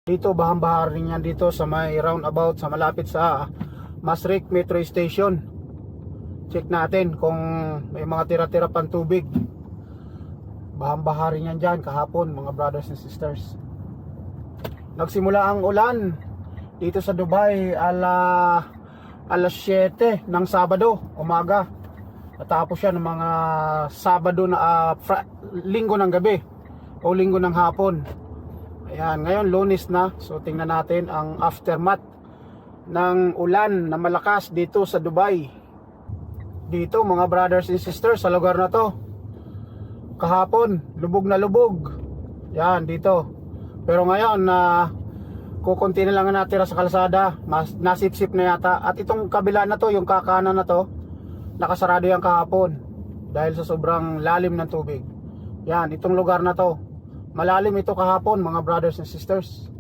Dito bahang-baha rin yan dito sa may roundabout sa malapit sa Masrik Metro Station. Check natin kung may mga tira-tira pang tubig. Bahang-baha rin yan dyan kahapon mga brothers and sisters. Nagsimula ang ulan dito sa Dubai alas 7 ng Sabado umaga. Natapos siya ng mga Sabado na Linggo ng gabi o Linggo ng hapon. Ayan, ngayon Lunes na. So tingnan natin ang aftermath ng ulan na malakas dito sa Dubai. Dito mga brothers and sisters sa lugar na to, kahapon lubog na lubog. Yan dito. Pero ngayon kukunti na lang ang natira sa kalsada. Nasipsip na yata. At itong kabila na to, yung kakanan na to, nakasarado yan kahapon dahil sa sobrang lalim ng tubig. Yan, itong lugar na to malalim ito kahapon mga brothers and sisters.